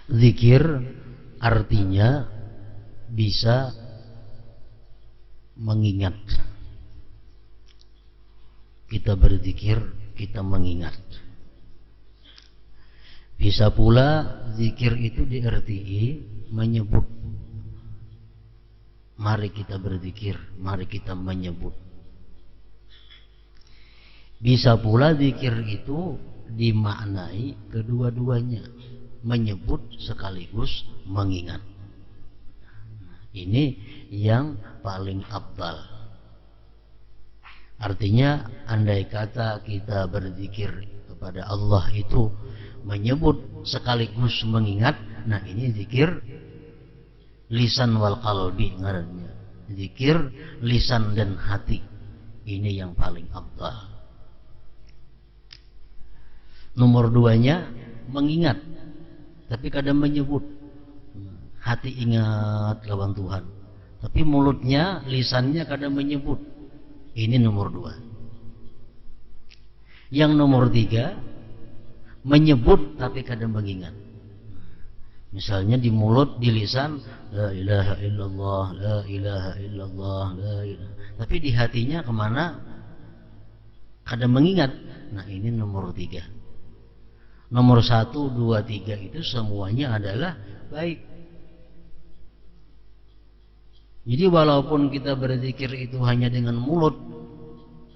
Zikir artinya bisa mengingat. Kita berzikir, kita mengingat. Bisa pula zikir itu diarti menyebut. Mari kita berzikir, mari kita menyebut. Bisa pula zikir itu dimaknai kedua-duanya, menyebut sekaligus mengingat. Ini yang paling afdal. Artinya andai kata kita berzikir kepada Allah itu menyebut sekaligus mengingat, nah ini zikir lisan wal qalbi ngarannya. Zikir lisan dan hati. Ini yang paling afdal. Nomor 2-nya mengingat, tapi kadang menyebut. Hati ingat lawan Tuhan, tapi mulutnya, lisannya kadang menyebut. Ini nomor 2. Yang nomor 3, menyebut tapi kadang mengingat. Misalnya di mulut, di lisan, la ilaha illallah, la ilaha illallah, la ilaha. Tapi di hatinya kemana? Kadang mengingat. Nah ini nomor 3. Nomor 1, 2, 3 itu semuanya adalah baik. Jadi walaupun kita berzikir itu hanya dengan mulut,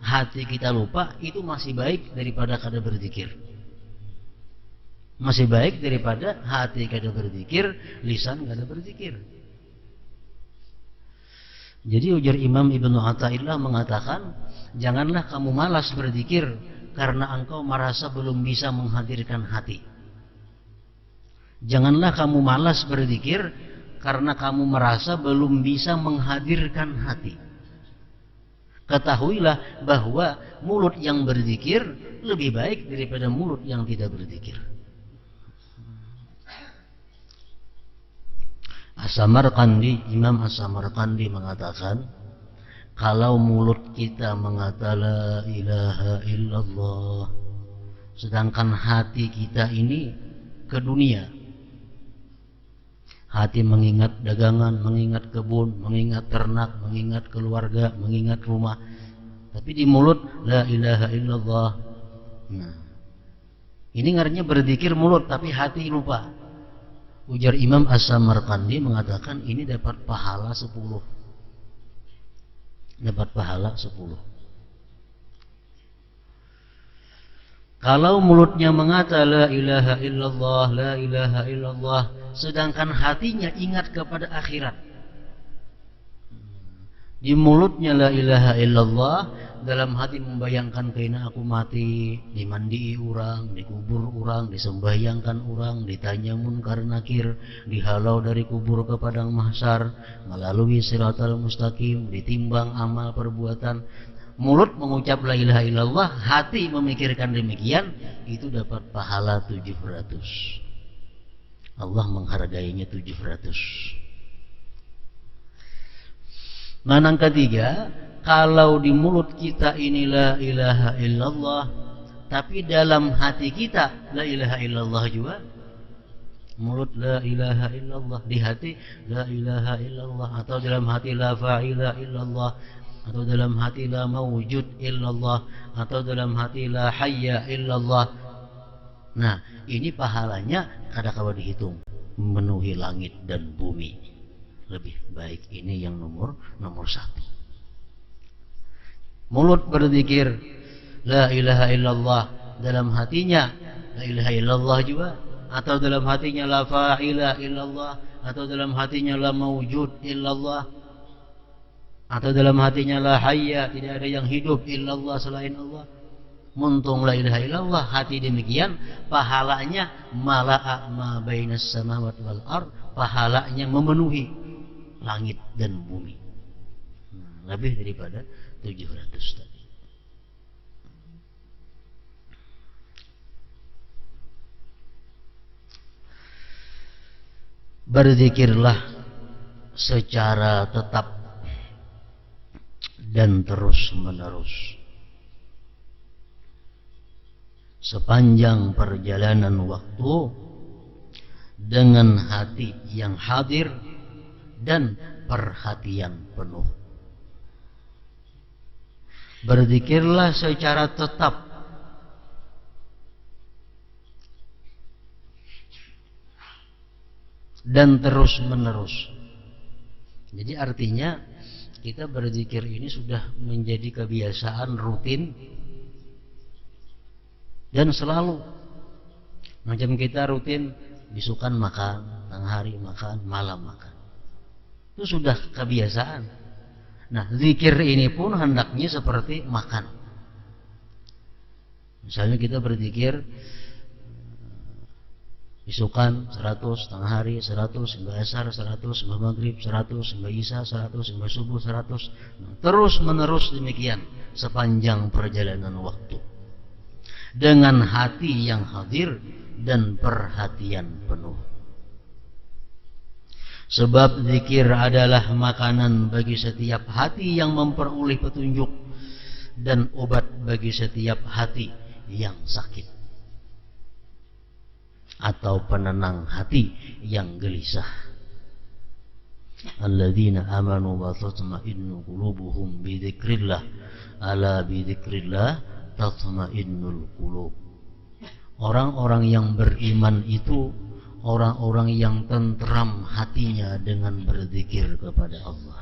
hati kita lupa, itu masih baik daripada kada berzikir. Masih baik daripada hati kada berzikir, lisan kada berzikir. Jadi ujar Imam Ibnu Athaillah mengatakan, janganlah kamu malas berzikir karena engkau merasa belum bisa menghadirkan hati. Janganlah kamu malas berzikir karena kamu merasa belum bisa menghadirkan hati. Ketahuilah bahwa mulut yang berzikir lebih baik daripada mulut yang tidak berzikir. Imam As-Samarqandi mengatakan, kalau mulut kita mengatakan la ilaha illallah, sedangkan hati kita ini ke dunia. Hati mengingat dagangan, mengingat kebun, mengingat ternak, mengingat keluarga, mengingat rumah. Tapi di mulut la ilaha illallah. Nah, ini ngarannya berzikir mulut tapi hati lupa. Ujar Imam As-Samarqandi mengatakan ini dapat pahala 10. Dapat pahala 10. Kalau mulutnya mengata la ilaha illallah, la ilaha illallah, sedangkan hatinya ingat kepada akhirat. Di mulutnya la ilaha illallah, dalam hati membayangkan kena aku mati, dimandii orang, dikubur orang, disembahyangkan orang, ditanya munkar nakir, dihalau dari kubur ke padang mahsyar, melalui siratal mustaqim, ditimbang amal perbuatan. Mulut mengucap la ilaha illallah, hati memikirkan demikian, itu dapat pahala 700. Allah menghargainya 700. Nah, yang ketiga, kalau di mulut kita ini la ilaha illallah, tapi dalam hati kita la ilaha illallah juga. Mulut la ilaha illallah, di hati la ilaha illallah, atau dalam hati la fa'ila illallah, atau dalam hati la mawjud illallah, atau dalam hati la hayya illallah. Nah, ini pahalanya kadang-kadang dihitung memenuhi langit dan bumi. Lebih baik ini yang nomor 1. Mulut berzikir la ilaha illallah, dalam hatinya la ilaha illallah juga, atau dalam hatinya la fa'ila illallah, atau dalam hatinya la mawjud illallah, atau dalam hatinya la hayya, tidak ada yang hidup illallah selain Allah. Muntung la ilaha illallah, hati demikian, pahalanya mala'a ma bainas samawati wal ard, pahalanya memenuhi langit dan bumi. Lebih daripada 700 tadi. Berzikirlah secara tetap dan terus menerus sepanjang perjalanan waktu, dengan hati yang hadir dan perhatian penuh. Berzikirlah secara tetap dan terus menerus. Jadi artinya kita berzikir ini sudah menjadi kebiasaan rutin dan selalu. Macam kita rutin bisukan makan, tengah hari makan, malam makan. Itu sudah kebiasaan. Nah, zikir ini pun hendaknya seperti makan. Misalnya kita berzikir bisukan 100, tengah hari 100, sembah asar 100, sembah maghrib 100, sembah isya 100, sembah subuh 100. Terus menerus demikian sepanjang perjalanan waktu. Dengan hati yang hadir dan perhatian penuh. Sebab zikir adalah makanan bagi setiap hati yang memperoleh petunjuk dan obat bagi setiap hati yang sakit atau penenang hati yang gelisah. Alladzina amanu wa tatma'innu qulubuhum bi dzikrillah, ala bi dzikrillah tatma'innul qulub. Orang-orang yang beriman itu orang-orang yang tentram hatinya dengan berzikir kepada Allah.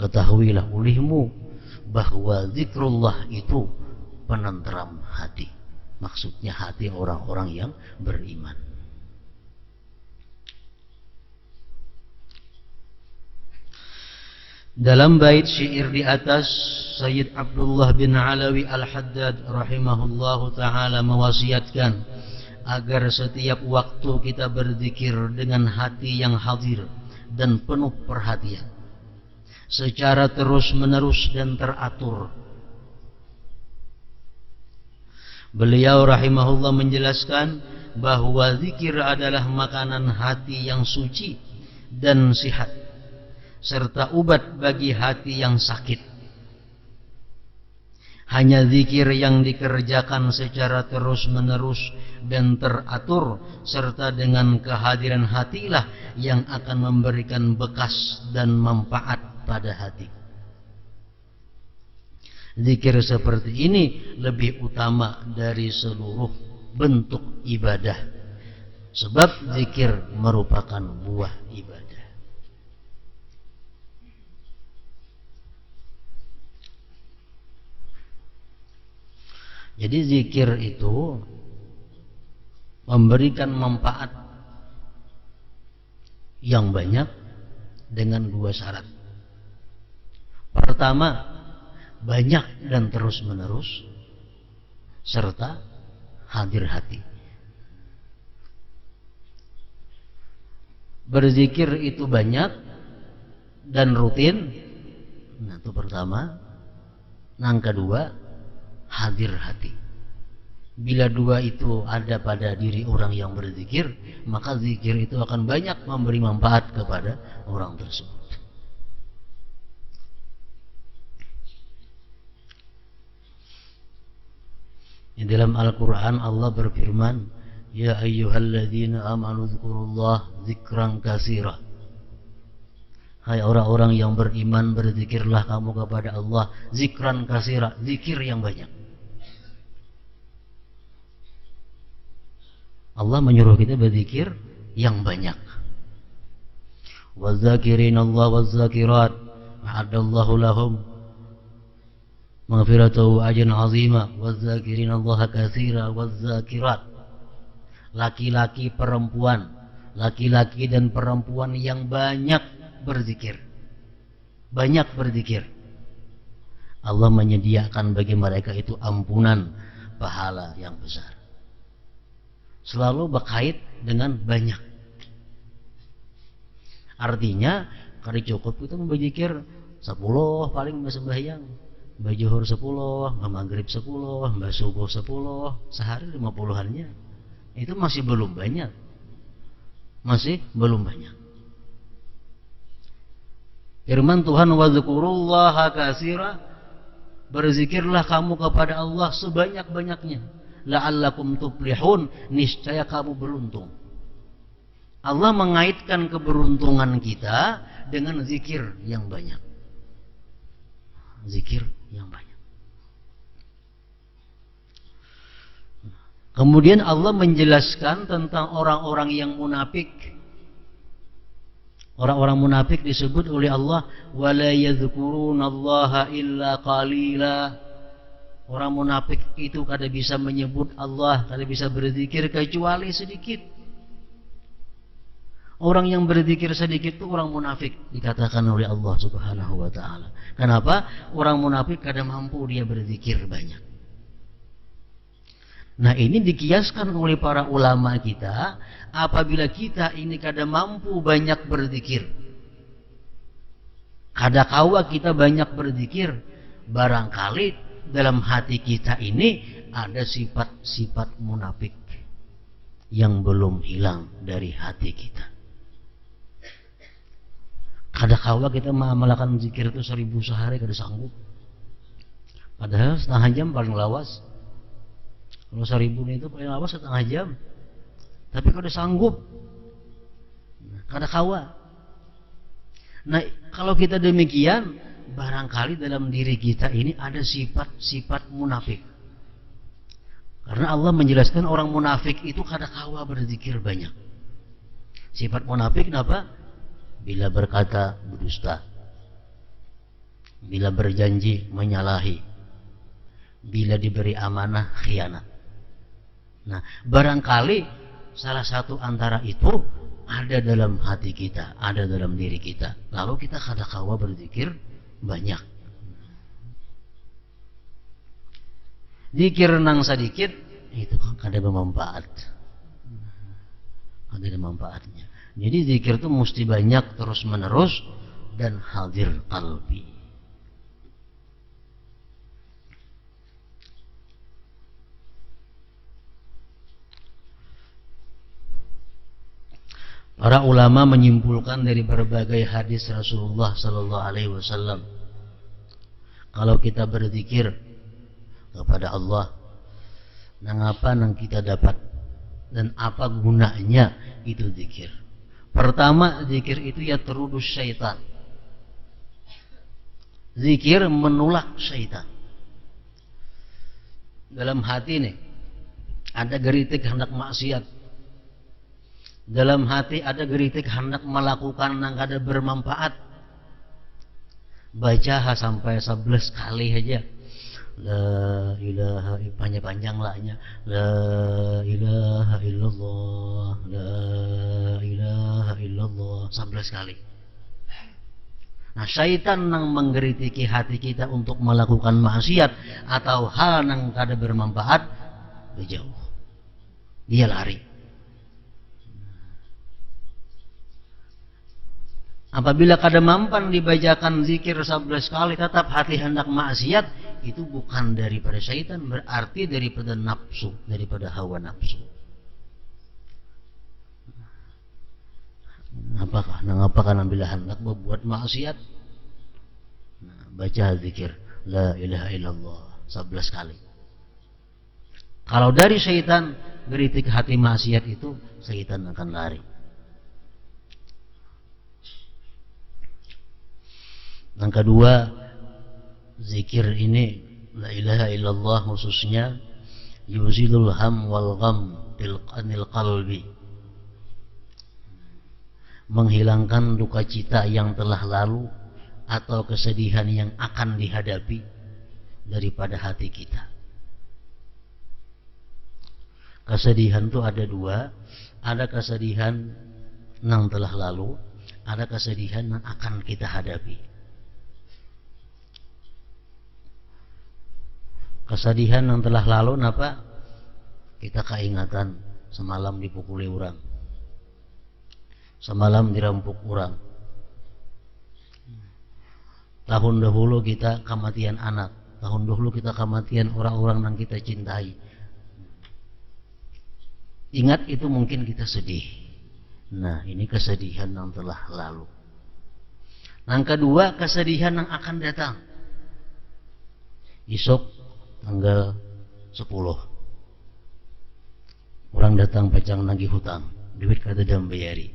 Ketahuilah olehmu bahwa zikrullah itu penentram hati. Maksudnya hati orang-orang yang beriman. Dalam bait syair di atas, Sayyid Abdullah bin Alawi Al-Haddad rahimahullahu ta'ala mewasiatkan agar setiap waktu kita berzikir dengan hati yang hadir dan penuh perhatian, secara terus-menerus dan teratur. Beliau rahimahullah menjelaskan bahwa zikir adalah makanan hati yang suci dan sihat, serta obat bagi hati yang sakit. Hanya zikir yang dikerjakan secara terus-menerus dan teratur serta dengan kehadiran hatilah yang akan memberikan bekas dan manfaat pada hati. Zikir seperti ini lebih utama dari seluruh bentuk ibadah, sebab zikir merupakan buah ibadah. Jadi zikir itu memberikan manfaat yang banyak dengan dua syarat. Pertama, banyak dan terus menerus, serta hadir hati. Berzikir itu banyak dan rutin. Nah, itu pertama. Yang kedua, hadir hati. Bila dua itu ada pada diri orang yang berzikir, maka zikir itu akan banyak memberi manfaat kepada orang tersebut. Di dalam Al-Quran Allah berfirman, Ya ayyuhalladzina amanu dzkurullah dzikran katsira. Hai orang-orang yang beriman, berzikirlah kamu kepada Allah zikran katsira, zikir yang banyak. Allah menyuruh kita berzikir yang banyak. Wazakirinallaha wazakirat a'adallahu lahum maghfiratahu ajran 'azima wazakirinallaha katsira wazakirat. Laki-laki perempuan, laki-laki dan perempuan yang banyak berzikir. Banyak berzikir. Allah menyediakan bagi mereka itu ampunan pahala yang besar. Selalu berkait dengan banyak. Artinya kali cukup kita berzikir 10 paling sembahyang, mbah zuhur 10, mbah maghrib 10, mbah subuh 10, sehari 50-annya. Itu masih belum banyak. Masih belum banyak. Firman Tuhan, wadzkurullaha katsira, berzikirlah kamu kepada Allah sebanyak-banyaknya. la'allakum tuflihun, niscaya kamu beruntung. Allah mengaitkan keberuntungan kita dengan zikir yang banyak. Zikir yang banyak. Kemudian Allah menjelaskan tentang orang-orang yang munafik. Orang-orang munafik disebut oleh Allah wala yadhkurunallaha illa qalila. Orang munafik itu kada bisa menyebut Allah, kada bisa berzikir kecuali sedikit. Orang yang berzikir sedikit itu orang munafik, dikatakan oleh Allah Subhanahu wa taala. Kenapa? Orang munafik kada mampu dia berzikir banyak. Nah, ini dikiaskan oleh para ulama kita, apabila kita ini kada mampu banyak berzikir, kada kawa kita banyak berzikir, barangkali dalam hati kita ini ada sifat-sifat munafik yang belum hilang dari hati kita. Kada kawa kita mengamalkan zikir itu 1000 sehari kada sanggup. Padahal setengah jam paling lawas. Kalau 1000 itu paling lawas setengah jam. Tapi kada sanggup. Kada kawa. Nah, kalau kita demikian, barangkali dalam diri kita ini ada sifat-sifat munafik. Karena Allah menjelaskan orang munafik itu kada kawa berzikir banyak. Sifat munafik apa? Bila berkata berdusta, bila berjanji menyalahi, bila diberi amanah khianat. Nah, barangkali salah satu antara itu ada dalam hati kita, ada dalam diri kita. Lalu kita kada kawa berzikir banyak. Zikir nang sedikit itu kada bermanfaat. Kada ada manfaatnya. Jadi zikir itu mesti banyak terus menerus dan hadir qalbi. Para ulama menyimpulkan dari berbagai hadis Rasulullah sallallahu alaihi wasallam, kalau kita berzikir kepada Allah, nang apa nang kita dapat dan apa gunanya itu zikir. Pertama, zikir itu ya terudus syaitan. Zikir menolak syaitan. Dalam hati nih ada geritik hendak maksiat. Dalam hati ada geritik hendak melakukan yang kada bermanfaat. Baca sampai 11 kali aja. La ilaha, panjang-panjang lahnya. La ilaha illallah. La ilaha illallah 11 kali. Nah, syaitan yang menggeritiki hati kita untuk melakukan maksiat atau hal yang kada bermanfaat, berjauh. Dia lari. Apabila kada mampan dibacakan zikir 11 kali tetap hati hendak maksiat, itu bukan daripada syaitan, berarti daripada nafsu, daripada hawa nafsu. Apakah bila hendak membuat maksiat? Nah, baca zikir la ilaha illallah 11 kali. Kalau dari syaitan geritik hati maksiat itu, syaitan akan lari. Yang kedua, zikir ini la ilaha illallah khususnya yuzilul ham wal gham anil qalbi, menghilangkan duka cita yang telah lalu atau kesedihan yang akan dihadapi daripada hati kita. Kesedihan itu ada dua, ada kesedihan yang telah lalu, ada kesedihan yang akan kita hadapi. Kesedihan yang telah lalu napa? Kita keingatan semalam dipukuli orang, semalam dirampok orang, tahun dahulu kita kematian anak, tahun dahulu kita kematian orang-orang yang kita cintai. Ingat itu mungkin kita sedih. Nah, ini kesedihan yang telah lalu. Yang kedua, kesedihan yang akan datang. Esok tanggal 10 Orang datang pacang nagih hutang, duit kada dambayari.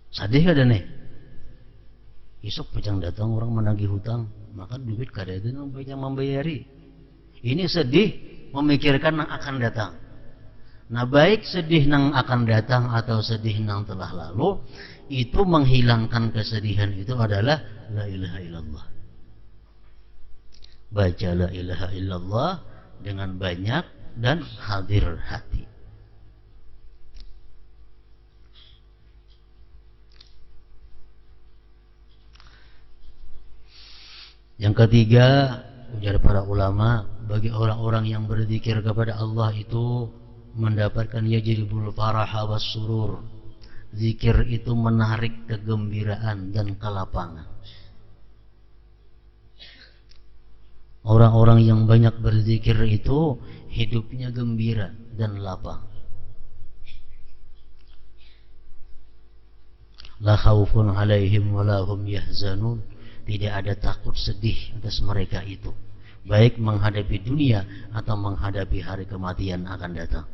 Sadih kada nih? Isok pacang datang orang menagih hutang, maka duit kada ada nang pacang membayari. Ini sedih memikirkan yang akan datang. Nah, baik sedih nang akan datang atau sedih nang telah lalu, itu menghilangkan kesedihan itu adalah la ilaha illallah. Baca la ilaha illallah dengan banyak dan hadir hati. Yang ketiga, ujar para ulama, bagi orang-orang yang berzikir kepada Allah itu mendapatkan yajribul faraha was surur. Zikir itu menarik kegembiraan dan kelapangan. Orang-orang yang banyak berzikir itu hidupnya gembira dan lapang. La khaufun alaihim wa la hum yahzanun. Tidak ada takut sedih atas mereka itu, baik menghadapi dunia atau menghadapi hari kematian akan datang.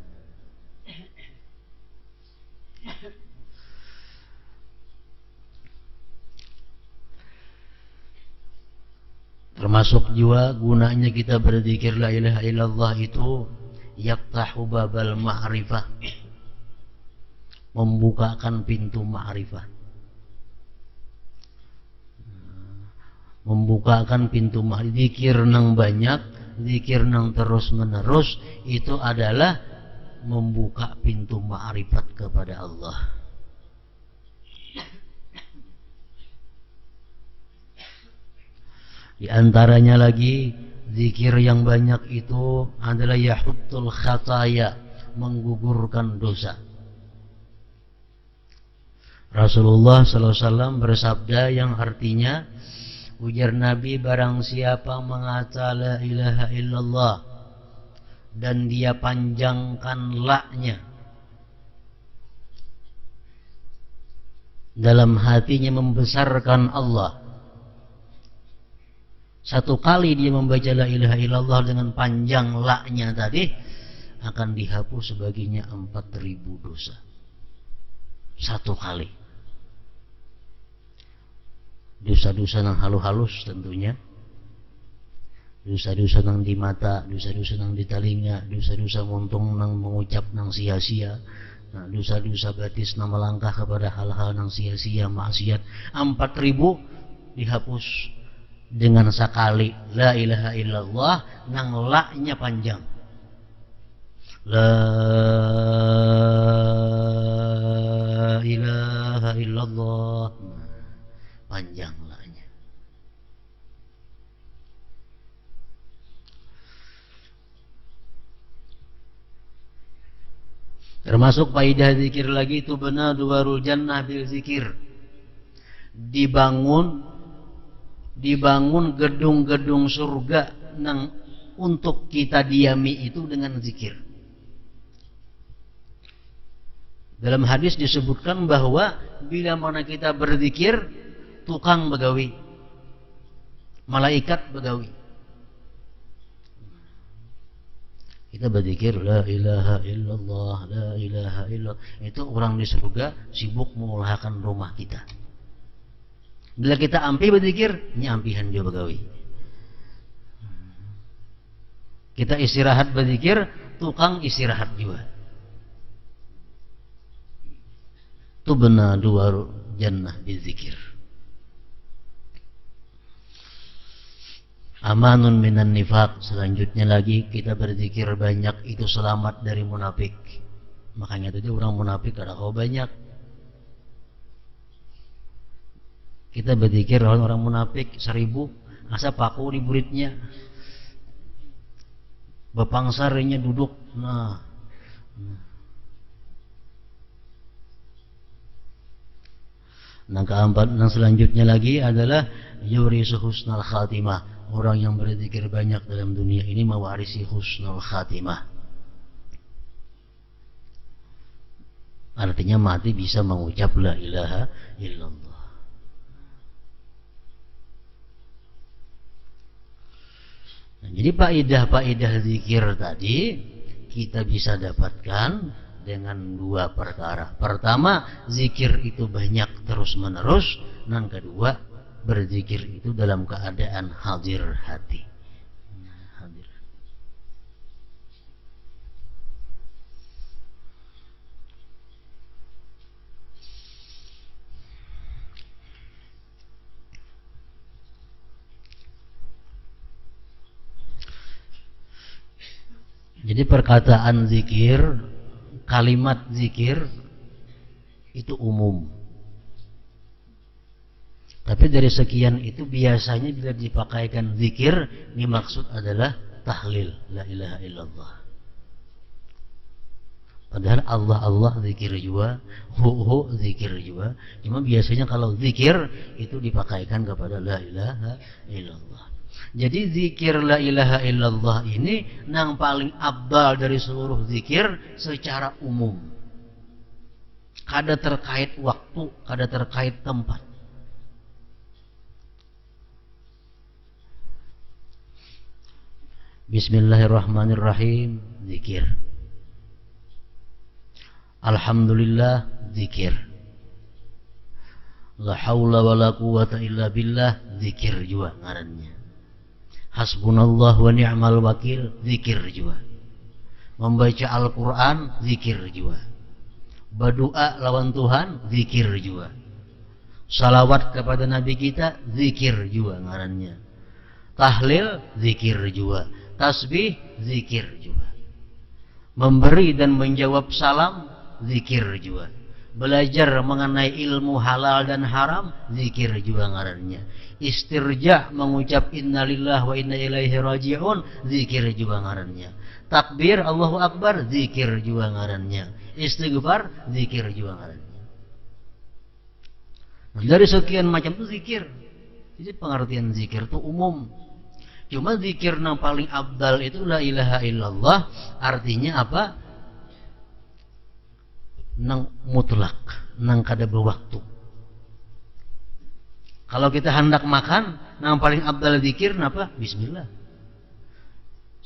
Termasuk juga gunanya kita berzikir la ilaha illallah itu yaftahu babal ma'rifah, membukakan pintu ma'rifah. Membukakan pintu ma'rifah. Zikir nang banyak, zikir nang terus menerus, itu adalah membuka pintu ma'rifat kepada Allah. Di antaranya lagi, zikir yang banyak itu adalah yahuttul khataya, menggugurkan dosa. Rasulullah SAW bersabda yang artinya, ujar Nabi, barang siapa mengata la ilaha illallah dan dia panjangkan la-nya, dalam hatinya membesarkan Allah. Satu kali dia membaca la ilaha illallah dengan panjang la-nya tadi, akan dihapus sebaginya 4.000 dosa. Satu kali. Dosa-dosa nang halus-halus tentunya, dosa-dosa nang di mata, dosa-dosa nang di telinga, dosa-dosa muntung nang mengucap nang sia-sia, nah, dosa-dosa batis nang melangkah kepada hal-hal nang sia-sia, maksiat, 4.000 dihapus dengan sekali la ilaha illallah nang la-nya panjang. La ilaha illallah, panjang la-nya. Termasuk faidah zikir lagi itu benar duwarul jannah bil zikir. Dibangun gedung-gedung surga nang untuk kita diami itu dengan zikir. Dalam hadis disebutkan bahwa bila mana kita berzikir, tukang begawi, malaikat begawi. Kita berzikir la ilaha illallah, la ilaha illallah, itu orang di surga sibuk mengulahkan rumah kita. Bila kita ampi berzikir, nyampihan dia begawi. Kita istirahat berzikir, tukang istirahat juga. Tubna duwar jannah bizikir. Amanun minan nifaq. Selanjutnya lagi kita berzikir banyak itu selamat dari munafik. Makanya tadi orang munafik ada kau banyak. Kita berzikir orang munafik 1000, asa paku di muridnya, bepangsarnya duduk. Nah, keempat, yang selanjutnya lagi adalah yurisu husnal khatimah. Orang yang berzikir banyak dalam dunia ini mewarisi husnul khatimah. Artinya mati bisa mengucap la ilaha illallah. Nah, jadi faedah zikir tadi kita bisa dapatkan dengan dua perkara. Pertama, zikir itu banyak terus menerus. Yang kedua, berzikir itu dalam keadaan hadir hati. Hadir. Jadi perkataan zikir, kalimat zikir itu umum. Tapi dari sekian itu biasanya bila dipakaikan zikir, dimaksud adalah tahlil, la ilaha illallah. Padahal Allah Allah zikir juga, hu zikir juga. Cuma biasanya kalau zikir itu dipakaikan kepada la ilaha illallah. Jadi zikir la ilaha illallah ini yang paling abdal dari seluruh zikir secara umum. Kada terkait waktu, kada terkait tempat. Bismillahirrahmanirrahim, zikir. Alhamdulillah, zikir. La haula wa la quwata illa billah, zikir juga ngarannya. Hasbunallah wa ni'mal wakil, zikir juga. Membaca Al-Quran, zikir juga. Berdoa lawan Tuhan, zikir juga. Salawat kepada Nabi kita, zikir juga ngarannya. Tahlil, zikir juga. Tasbih, zikir juga. Memberi dan menjawab salam, zikir juga. Belajar mengenai ilmu halal dan haram, zikir juga ngarannya. Istirja, mengucap innalillah wa inna ilaihi raji'un, zikir juga ngarannya. Takbir, Allahu Akbar, zikir juga ngarannya. Istighfar, zikir juga ngarannya. Nah, dari sekian macam itu zikir. Jadi pengertian zikir itu umum. Cuma zikir yang paling abdal itu la ilaha illallah. Artinya apa? Nang mutlak, nang kada berwaktu. Kalau kita hendak makan, nang paling abdal zikir napa? Bismillah.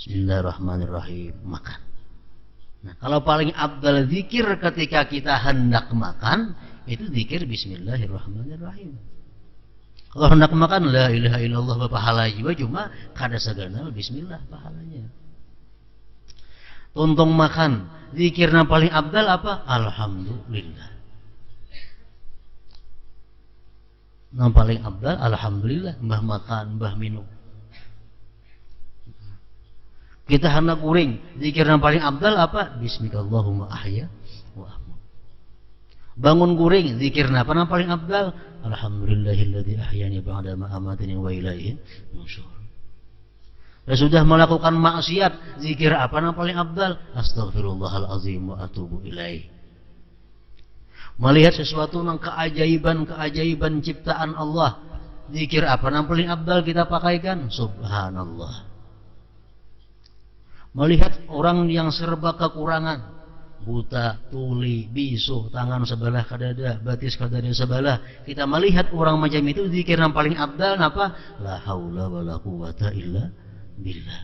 Bismillahirrahmanirrahim, makan. Nah, kalau paling abdal zikir ketika kita hendak makan, itu zikir Bismillahirrahmanirrahim. Kalau hendak makan la ilaha illallah pahala juga, cuma kada seganal bismillah pahalanya. Tuntung makan, zikir yang paling abdal apa? Alhamdulillah. Yang paling abdal alhamdulillah, mbah makan, mbah minum. Kita hendak kuring, zikir yang paling abdal apa? Bismillahirrahmanirrahim ahya wa amut. Bangun kuring, zikir apa yang paling abdal? Alhamdulillahilladzi ahyani ba'da ma amatani wa ilaihi nusyur. Dan sudah melakukan maksiat, zikir apa yang paling abdal? Astaghfirullahalazim wa atubu ilaih. Melihat sesuatu yang keajaiban ciptaan Allah, zikir apa yang paling abdal kita pakaikan? Subhanallah. Melihat orang yang serba kekurangan, buta, tuli, bisu, tangan sebelah kadada, batis kadada sebelah, kita melihat orang macam itu, zikir yang paling abdal apa? La haula wa la quwata illa billah.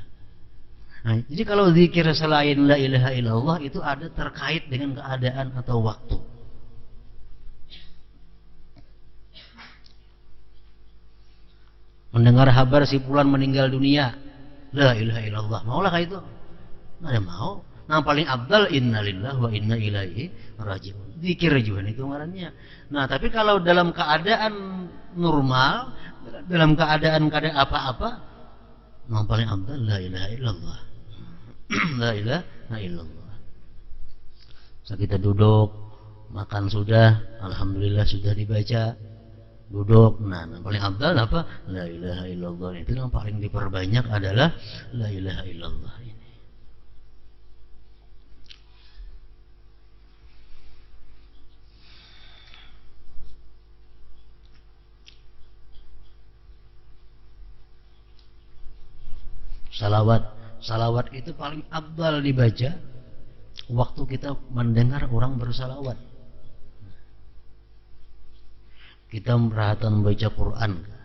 Nah, jadi kalau zikir selain la ilaha illallah itu ada terkait dengan keadaan atau waktu. Mendengar kabar si fulan meninggal dunia, la ilaha illallah, maulah kayak itu? Ada mau? Nah, paling abdal innalillahi wa inna ilaihi raji'un. Zikir juga itu ngarannya. Nah, tapi kalau dalam keadaan normal, dalam keadaan kada apa-apa, yang paling abdal la ilaha illallah. La ilaha illallah. So, kita duduk, makan sudah, alhamdulillah sudah dibaca. Duduk, nah yang paling abdal apa? La ilaha illallah. Itu yang paling diperbanyak adalah la ilaha illallah ini. Salawat itu paling abdal dibaca waktu kita mendengar orang bersalawat. Kita rahatan membaca Quran kah?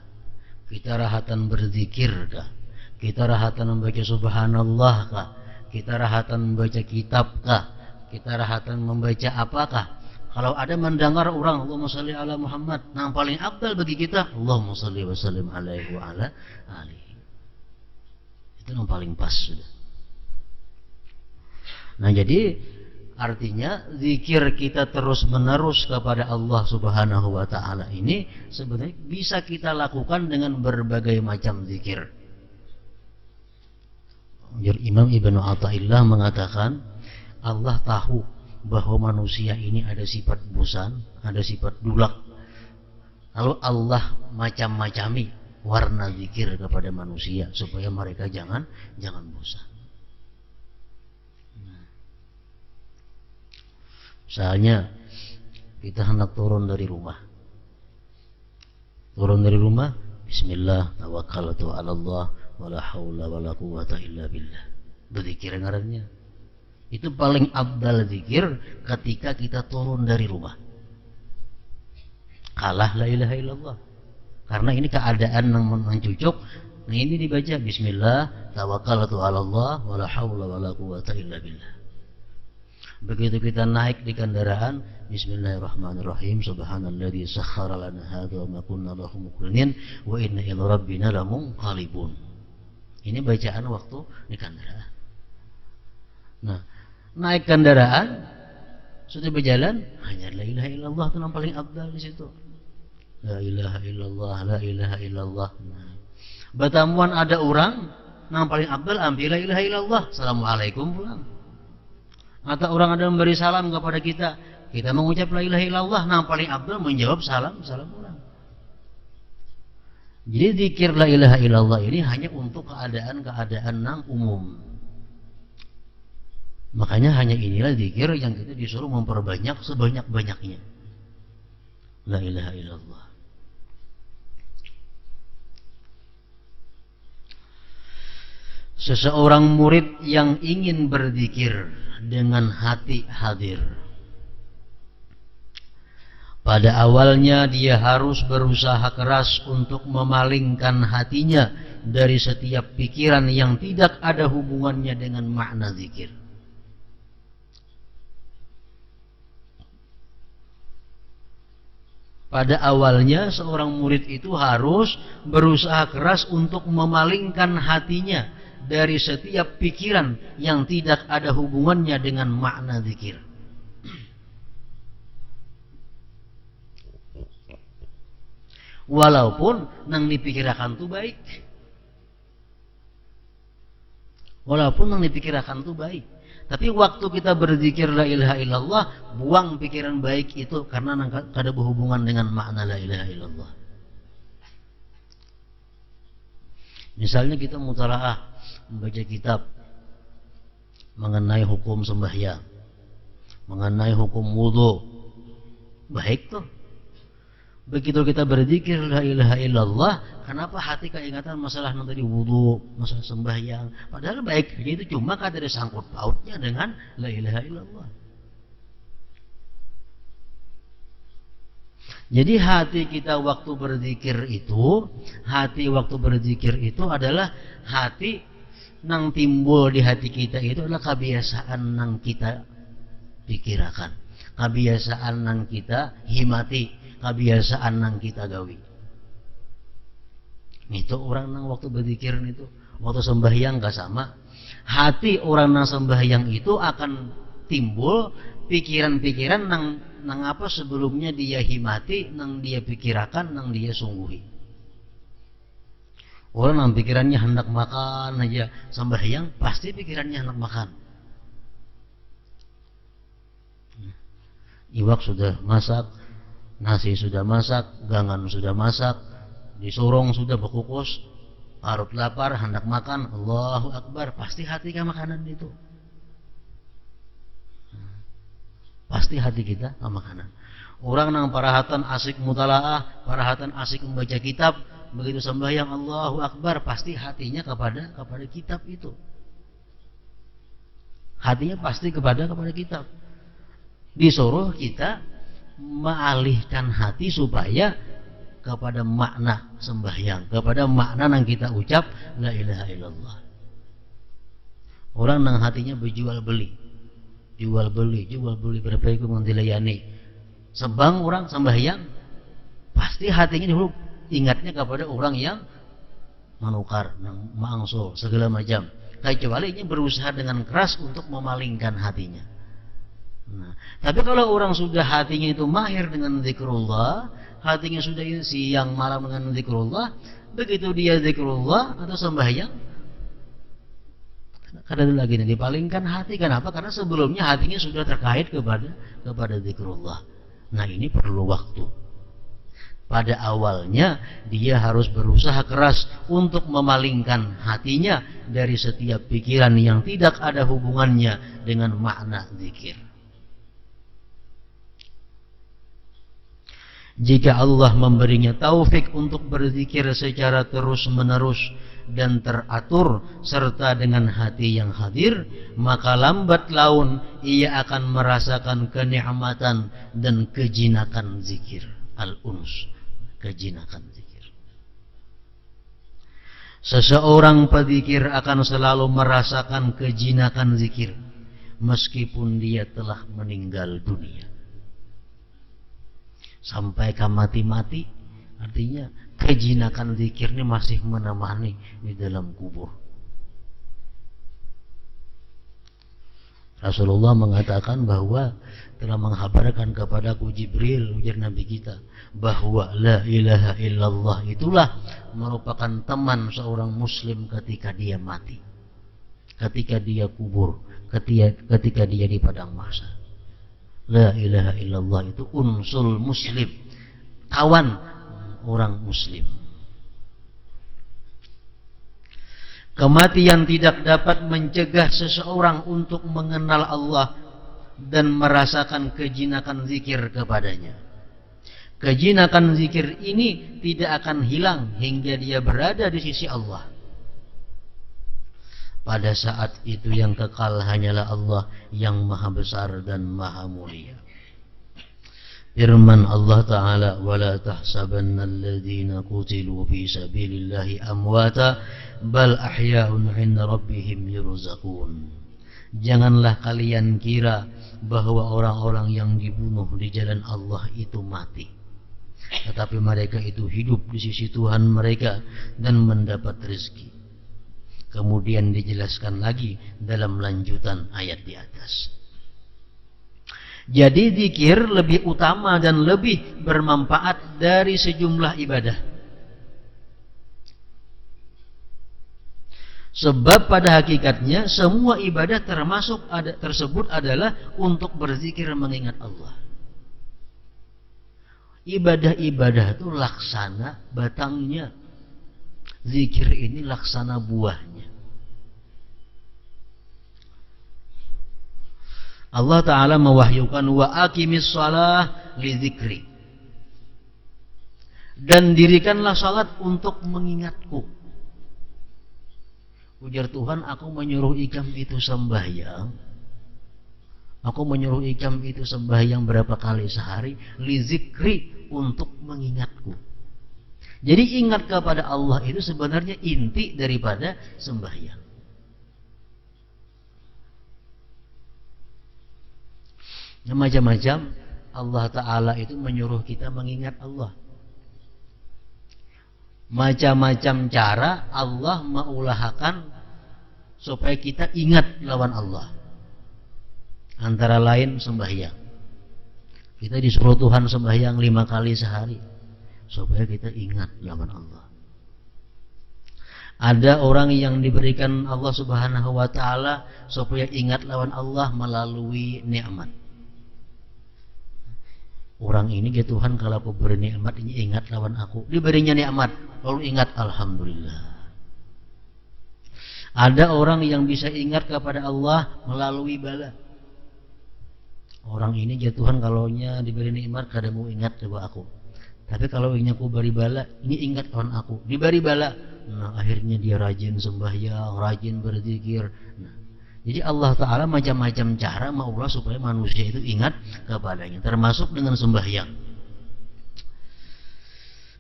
Kita rahatan berzikir kah? Kita rahatan membaca subhanallah kah? kita rahatan membaca kitabkah, kita rahatan membaca apakah? Kalau ada mendengar orang Allahumma sholli ala Muhammad, yang paling afdal bagi kita Allahumma sholli wa sallim alaihi wa ala alihi. Itu yang paling pas sudah. Nah, jadi artinya zikir kita terus menerus kepada Allah Subhanahu wa taala ini sebenarnya bisa kita lakukan dengan berbagai macam zikir. Imam Ibnu Athaillah mengatakan Allah tahu bahwa manusia ini ada sifat bosan, ada sifat dulak. Lalu Allah macam-macami warna zikir kepada manusia supaya mereka jangan bosan. Misalnya kita hendak turun dari rumah. Bismillah, tawakkaltu 'ala Allah, wala haula wala quwwata illa billah. Berzikir ngarannya. Itu paling afdal zikir ketika kita turun dari rumah. Kalah la ilaha illallah. Karena ini keadaan yang mencucuk. Nah, ini dibaca bismillah, tawakkaltu 'ala Allah, wala haula wala quwwata illa billah. Begitu kita naik di kendaraan, bismillahirrahmanirrahim, subhanalladzi sakhkhara lana hadza wa ma kunna lahu muqrinin wa inna ila rabbina lamunqalibun. Ini bacaan waktu di kendaraan. Nah, naik kendaraan sudah berjalan hanya la ilaha illallah itu yang paling afdal di situ. La ilaha illallah, la ilaha illallah. Nah, bertemuan ada orang yang paling afdal ambil la ilaha illallah, assalamualaikum pulang. Atau orang ada memberi salam kepada kita mengucap la ilaha illallah, yang paling afdal menjawab salam pulang. Jadi zikir la ilaha illallah ini hanya untuk keadaan-keadaan yang umum. Makanya hanya inilah zikir yang kita disuruh memperbanyak sebanyak-banyaknya. La ilaha illallah. Seseorang murid yang ingin berzikir dengan hati hadir, pada awalnya dia harus berusaha keras untuk memalingkan hatinya dari setiap pikiran yang tidak ada hubungannya dengan makna zikir. Pada awalnya seorang murid itu harus berusaha keras untuk memalingkan hatinya dari setiap pikiran yang tidak ada hubungannya dengan makna zikir. Walaupun nang dipikirkan itu baik. Tapi waktu kita berzikir la ilaha illallah, buang pikiran baik itu karena ada berhubungan dengan makna la ilaha illallah. Misalnya kita mutalaah membaca kitab mengenai hukum sembahyang, mengenai hukum wudu, baik tuh. Begitu kita berzikir la ilaha illallah, kenapa hati keingatan masalah tadi wudu, masalah sembahyang, padahal baik saja itu, cuma kan ada sangkut pautnya dengan la ilaha illallah. Jadi hati kita waktu berzikir itu adalah hati nang timbul di hati kita itu adalah kebiasaan nang kita pikirkan, kebiasaan nang kita himati, kebiasaan nang kita gawi. Itu orang nang waktu berzikir itu, waktu sembahyang gak sama. Hati orang nang sembahyang itu akan timbul pikiran-pikiran nang apa sebelumnya dia himati, nang dia pikirkan, nang dia sungguhi. Orang nang pikirannya hendak makan aja, sembahyang pasti pikirannya hendak makan. Iwak sudah masak, nasi sudah masak, gangan sudah masak, disorong sudah berkukus, parut lapar hendak makan, Allahu Akbar, pasti hati ke makanan itu. Pasti hati kita ke makanan. Orang nang parahatan asik mutalaah, parahatan asik membaca kitab, begitu sembahyang Allahu Akbar, pasti hatinya kepada kitab itu. Hatinya pasti kepada kitab. Disuruh kita mengalihkan hati supaya kepada makna sembahyang, kepada makna yang kita ucap la ilaha illallah. Orang nang hatinya berjual beli, jual beli berbagai mendilayani. Sebang orang sembahyang, pasti hatinya dulu ingatnya kepada orang yang menukar, mangsul segala macam. Kecuali ini berusaha dengan keras untuk memalingkan hatinya. Nah, tapi kalau orang sudah hatinya itu mahir dengan zikrullah, hatinya sudah siang malam dengan zikrullah, begitu dia zikrullah atau sembahyang, kadang lagi dipalingkan hati. Kenapa? Karena sebelumnya hatinya sudah terkait kepada zikrullah. Nah, ini perlu waktu. Pada awalnya dia harus berusaha keras untuk memalingkan hatinya dari setiap pikiran yang tidak ada hubungannya dengan makna zikir. Jika Allah memberinya taufik untuk berzikir secara terus-menerus dan teratur serta dengan hati yang hadir, maka lambat laun ia akan merasakan kenikmatan dan kejinakan zikir. Al-uns, kejinakan zikir. Seseorang pedzikir akan selalu merasakan kejinakan zikir meskipun dia telah meninggal dunia. Sampai ke mati-mati, artinya kejinakan zikir ini masih menemani di dalam kubur. Rasulullah mengatakan bahwa telah menghabarkan kepadaku Jibril, ujar Nabi kita, bahwa la ilaha illallah itulah merupakan teman seorang muslim ketika dia mati, ketika dia kubur, ketika dia di padang mahsyar. La ilaha illallah itu unsul muslim, kawan orang muslim. Kematian tidak dapat mencegah seseorang untuk mengenal Allah dan merasakan kejinakan zikir kepadanya. Kejinakan zikir ini tidak akan hilang hingga dia berada di sisi Allah. Pada saat itu yang kekal hanyalah Allah yang maha besar dan maha mulia. Firman Allah Ta'ala, وَلَا تَحْسَبَنَّ الَّذِينَ قُتِلُوا فِي سَبِيلِ اللَّهِ أَمْوَاتًا بَلْ أَحْيَاءٌ عِنْدَ رَبِّهِمْ يُرْزَقُونَ. Janganlah kalian kira bahwa orang-orang yang dibunuh di jalan Allah itu mati, tetapi mereka itu hidup di sisi Tuhan mereka dan mendapat rezeki. Kemudian dijelaskan lagi dalam lanjutan ayat di atas. Jadi zikir lebih utama dan lebih bermanfaat dari sejumlah ibadah. Sebab pada hakikatnya semua ibadah tersebut adalah untuk berzikir mengingat Allah. Ibadah-ibadah itu laksana batangnya. Zikir ini laksana buahnya. Allah Ta'ala mewahyukan wa aqimis shalah li dzikri, dan dirikanlah salat untuk mengingatku. Ujar Tuhan, aku menyuruh ikam itu sembahyang. Aku menyuruh ikam itu sembahyang berapa kali sehari? Li dzikri, untuk mengingatku. Jadi ingat kepada Allah itu sebenarnya inti daripada sembahyang. Macam-macam Allah Ta'ala itu menyuruh kita mengingat Allah. Macam-macam cara Allah mengulahkan supaya kita ingat lawan Allah. Antara lain sembahyang. Kita disuruh Tuhan sembahyang 5 kali sehari supaya kita ingat lawan Allah. Ada orang yang diberikan Allah Subhanahu wa Ta'ala supaya ingat lawan Allah melalui nikmat. Orang ini ya Tuhan, kalau aku beri nikmat ini ingat lawan aku. Diberinya nikmat lalu ingat alhamdulillah. Ada orang yang bisa ingat kepada Allah melalui bala. Orang ini ya Tuhan, kalau diberi nikmat kada mau ingat coba aku. Tapi kalau ingin aku beri bala, ini ingat lawan aku. Diberi bala, nah akhirnya dia rajin sembahyang, rajin berzikir. Nah, jadi Allah Ta'ala macam-macam cara maulah supaya manusia itu ingat kepadanya, termasuk dengan sembahyang.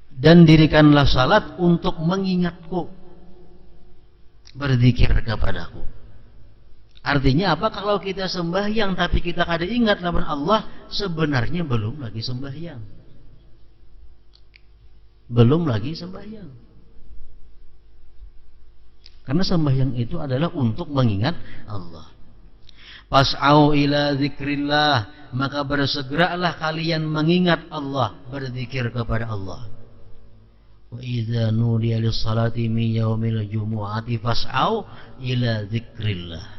Dan dirikanlah salat untuk mengingatku, berzikir kepadaku. Artinya apa? Kalau kita sembahyang tapi kita kada ingat lawan Allah, sebenarnya belum lagi sembahyang. Belum lagi sembahyang. Karena sembahyang itu adalah untuk mengingat Allah. Fas'au ila zikrillah, maka bersegeralah kalian mengingat Allah, berzikir kepada Allah. Wa idza nudiya lis-salati min yaumil jumu'ati fas'au ila zikrillah.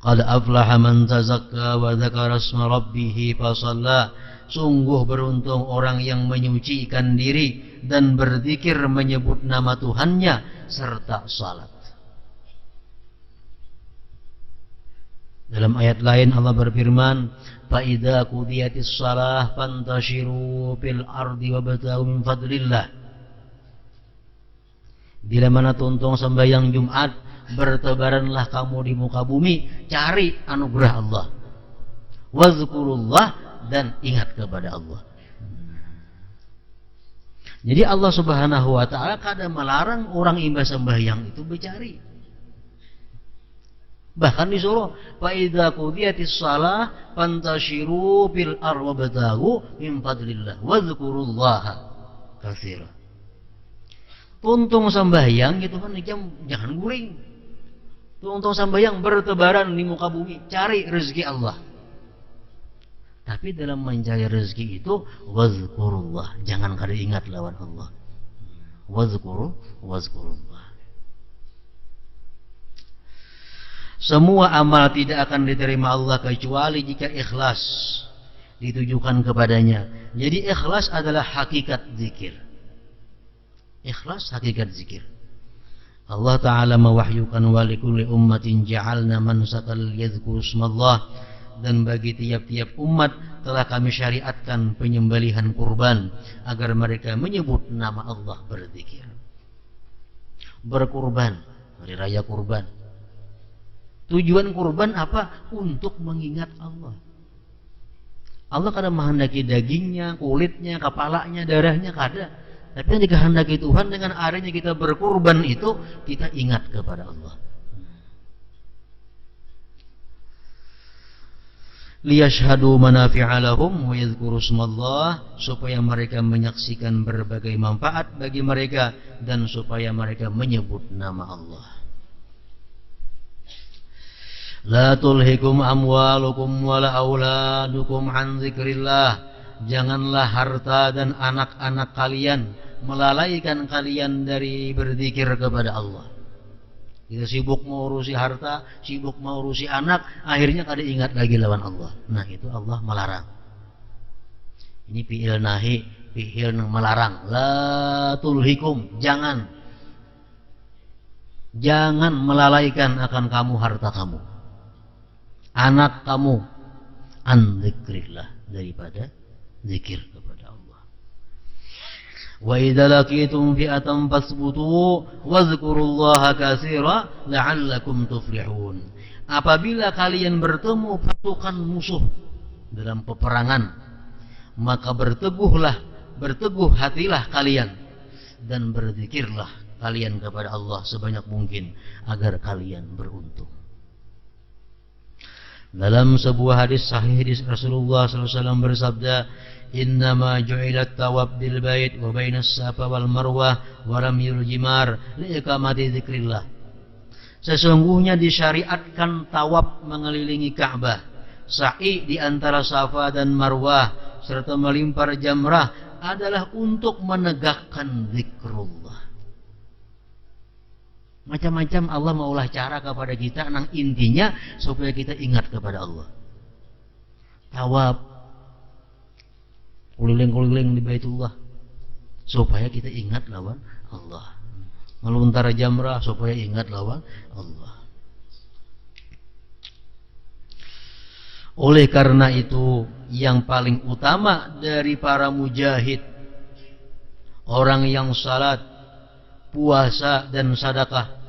Qad aflaha man tazakka wa dzakara isma rabbih fasalla. Sungguh beruntung orang yang menyucikan diri dan berzikir menyebut nama Tuhannya serta salat. Dalam ayat lain Allah berfirman, "Fa idza qudiyatis shalah fantashiru fil ardi wabtaghu min fadlillah." Bila mana tuntung sembahyang Jumat, bertebaranlah kamu di muka bumi, cari anugerah Allah. Wazkurullah, dan ingat kepada Allah. Jadi Allah Subhanahu wa taala kadang melarang orang imbas sembahyang itu bercari. Bahkan disuruh, fa idza qudiyatis shalah fantashiru fil ardi wabtaghu min fadlillah wazkurullaha katsira. Tuntung sembahyang gitu kan jangan guring. Tuntung sembahyang bertebaran di muka bumi, cari rezeki Allah. Tapi dalam mencari rezeki itu wazkurullah, jangan kada ingat lawan Allah. Wazkurullah. Semua amal tidak akan diterima Allah kecuali jika ikhlas ditujukan kepadanya. Jadi ikhlas adalah hakikat zikir. Ikhlas hakikat zikir. Allah Ta'ala mewahyukan wa likulli ummatin ja'alna mansakal yadhkuru ismallah, dan bagi tiap-tiap umat telah kami syariatkan penyembelihan kurban agar mereka menyebut nama Allah, berzikir. Berkurban, hari raya kurban. Tujuan kurban apa? Untuk mengingat Allah. Allah kadang menghendaki dagingnya, kulitnya, kepalanya, darahnya, kada. Tapi yang dikehendaki Tuhan dengan adanya kita berkurban itu, kita ingat kepada Allah. Liyashhadu manafi'a lahum wa yadhkuru ismallah, supaya mereka menyaksikan berbagai manfaat bagi mereka dan supaya mereka menyebut nama Allah. La tulhikum amwalukum wala auladukum an dzikrillah. Janganlah harta dan anak-anak kalian melalaikan kalian dari berzikir kepada Allah. Kita sibuk mengurusi harta, sibuk mengurusi anak, akhirnya kada ingat lagi lawan Allah. Nah, itu Allah melarang. Ini fi'il nahi, fi'il melarang. La tulhikum, jangan melalaikan akan kamu harta kamu, anak kamu, an dzikrillah, daripada zikir kepada Allah. Wa idza laqitum fi'atan fasbutu wazkurullaha katsira la'allakum tuflihun. Apabila kalian bertemu pasukan musuh dalam peperangan, maka berteguh hatilah kalian dan berzikirlah kalian kepada Allah sebanyak mungkin agar kalian beruntung. Dalam sebuah hadis sahih Rasulullah SAW bersabda, "Innama ju'ilat tawab bil bait wa bainas safa wal marwah wa ramyul jimar li iqamati dzikrillah." Sesungguhnya disyariatkan tawaf mengelilingi Ka'bah, sa'i di antara Safa dan Marwah serta melimpar jamrah adalah untuk menegakkan zikrullah. Macam-macam Allah maulah cara kepada kita, nang intinya supaya kita ingat kepada Allah. Tawaf, keliling-keliling di Baitullah supaya kita ingat lawan Allah. Melontar jamrah supaya ingat lawan Allah. Oleh karena itu, yang paling utama dari para mujahid, orang yang salat, puasa dan sedekah,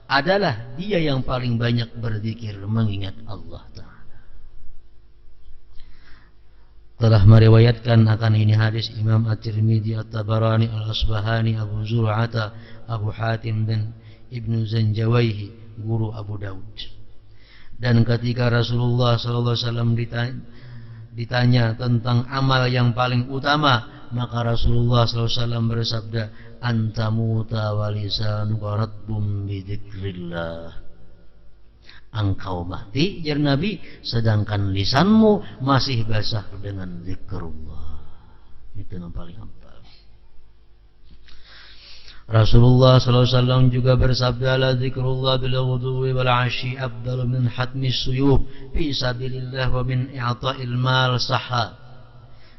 adalah dia yang paling banyak berzikir mengingat Allah Ta'ala. Telah meriwayatkan akan ini hadis Imam At-Tirmidzi, At-Tabarani, Al-Asbahani, Abu Zur'ata, Abu Hatim dan Ibnu Zanjawaihi, guru Abu Daud. Dan ketika Rasulullah SAW ditanya tentang amal yang paling utama, maka Rasulullah SAW bersabda, antamuta walisan qaratbum bidzikrillah. Engkau mati, jar Nabi, sedangkan lisanmu masih basah dengan zikrullah. Itu yang paling ampal. Rasulullah SAW juga bersabda, la zikrullah bil ghudwi wal 'ashyi afdalu min hatmis suyub fi sabilillah wa min i'ta'il mal sahha.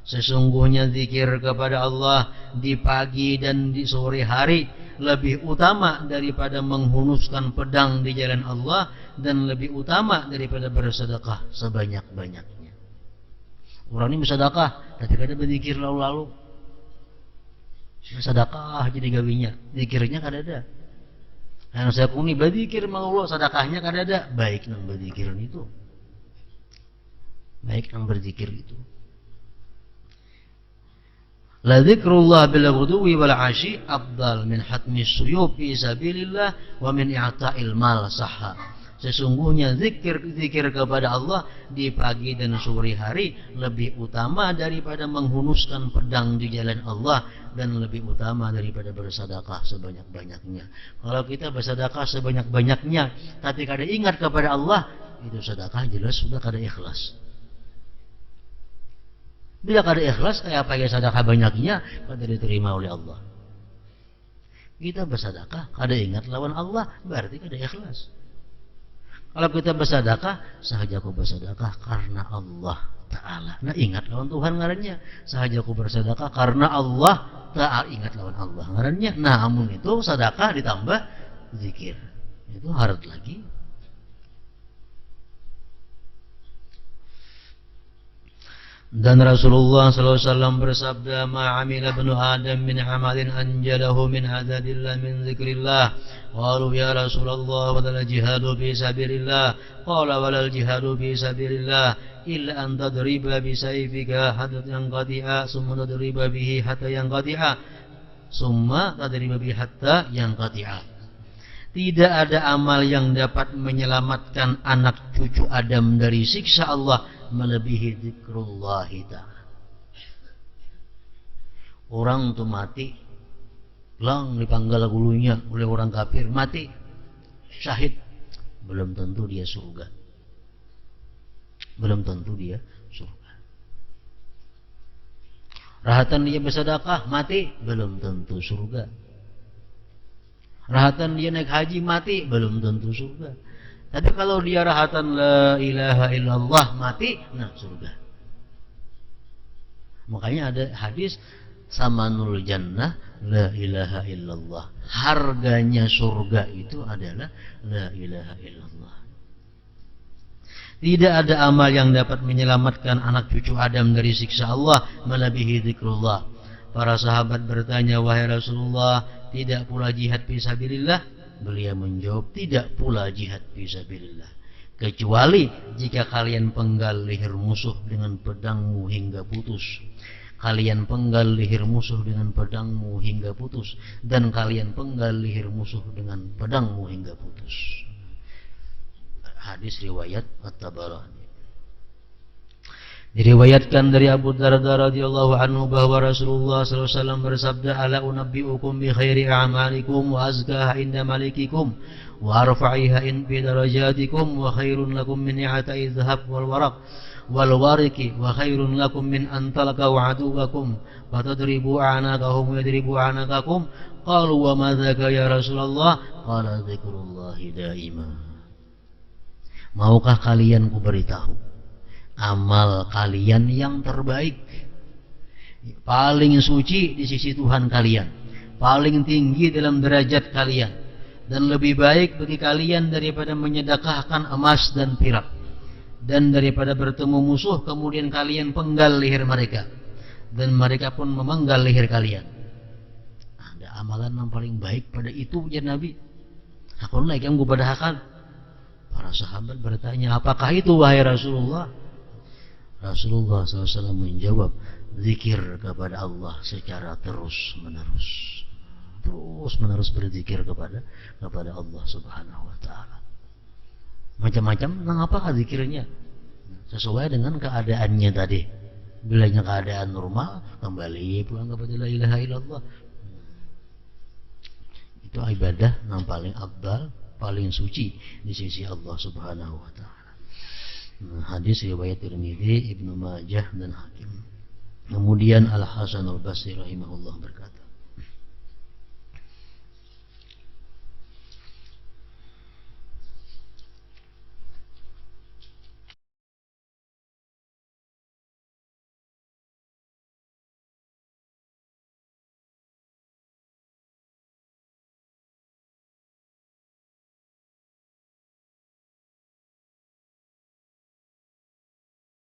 Sesungguhnya zikir kepada Allah di pagi dan di sore hari lebih utama daripada menghunuskan pedang di jalan Allah, dan lebih utama daripada bersedekah sebanyak-banyaknya. Orang ini bersedekah tapi kadang berzikir lalu-lalu. Sedekah jadi gawinya, zikirnya kada ada. Yang saya kuni berzikir sama Allah, sedekahnya kada ada. Baik nang berzikir itu, baik nang berzikir itu. La zikrullah bil ghudwi wal 'ashyi afdal min hatmis suyub fi sabilillah wa min i'ta'il mal sahha. Sesungguhnya zikir kepada Allah di pagi dan sore hari lebih utama daripada menghunuskan pedang di jalan Allah, dan lebih utama daripada bersedekah sebanyak-banyaknya. Kalau kita bersedekah sebanyak-banyaknya tapi kada ingat kepada Allah, itu sedekah jelas sudah kada ikhlas. Bila kada ikhlas, apa yang sedekah banyaknya kada diterima oleh Allah. Kita bersedekah kada ingat lawan Allah, berarti kada ikhlas. Kalau kita bersedekah, sahaja aku bersedekah karena Allah Ta'ala. Nah, ingat lawan Tuhan ngarannya. Sahaja aku bersedekah karena Allah Ta'ala, ingat lawan Allah ngarannya. Nah, amun itu sedekah ditambah zikir, itu harus lagi. Dan Rasulullah SAW bersabda, ma'amila ibnu Adam min amalin anjalahu min adadillah min zikrillah. Qalu ya Rasulullah walal jihadu fi sabilillah. Qala walal jihadu fi sabilillah illa an tadriba bi sayfika hatta yanqati'a summa tadriba bihi hatta yanqati'a summa tadriba bihi hatta yanqati'a. Tidak ada amal yang dapat menyelamatkan anak cucu Adam dari siksa Allah melebihi zikrullah ta'ala. Orang tuh mati, lang dipanggal gulunya oleh orang kafir, mati syahid, belum tentu dia surga. Belum tentu dia surga. Rahatan dia bersedekah, mati, belum tentu surga. Rahatan dia naik haji, mati, belum tentu surga. Tapi kalau dia rahatan la ilaha illallah, mati, nah surga. Makanya ada hadis samanul jannah la ilaha illallah. Harganya surga itu adalah la ilaha illallah. Tidak ada amal yang dapat menyelamatkan anak cucu Adam dari siksa Allah melebihi zikrullah. Para sahabat bertanya, wahai Rasulullah, tidak pula jihad fisabilillah? Beliau menjawab, tidak pula jihad fisabilillah, kecuali jika kalian penggal leher musuh dengan pedangmu hingga putus. Kalian penggal leher musuh dengan pedangmu hingga putus, dan kalian penggal leher musuh dengan pedangmu hingga putus. Hadis riwayat At-Tabarani. Diriwayatkan dari Abu Darda radhiyallahu anhu bahwa Rasulullah SAW bersabda, ala unabbi'ukum bi khairi a'malikum wa azkaha inda malikikum wa arfa'iha in bi darajatikum wa khairun lakum min i'ta'i dhahab wal waraq wal wariki wa khairun lakum min an talaqaw aduwakum wa tadribu a'naqahum wa yadribu a'naqakum. Qalu wa ma dzaka ya Rasulullah? Qala dzikrullahi daima. Maukah kalian ku beritahu amal kalian yang terbaik, paling suci di sisi Tuhan kalian, paling tinggi dalam derajat kalian, dan lebih baik bagi kalian daripada menyedekahkan emas dan perak, dan daripada bertemu musuh kemudian kalian penggal leher mereka dan mereka pun memenggal leher kalian. Ada amalan yang paling baik pada itu, ya Nabi. Aku naik yang gubadahakan. Para sahabat bertanya, apakah itu wahai Rasulullah? Rasulullah SAW menjawab, zikir kepada Allah secara terus menerus. terus menerus berzikir kepada Allah Subhanahu wa taala. Macam-macam tentang apakah zikirnya? Sesuai dengan keadaannya tadi. Bilanya keadaan normal, kembali pulang kepada la ilaha illallah. Itu ibadah yang paling afdal, paling suci di sisi Allah Subhanahu wa taala. Hadis riwayat Tirmidzi, Ibnu Majah dan Hakim. Kemudian Al Hasan Al Basri rahimahullah berkata,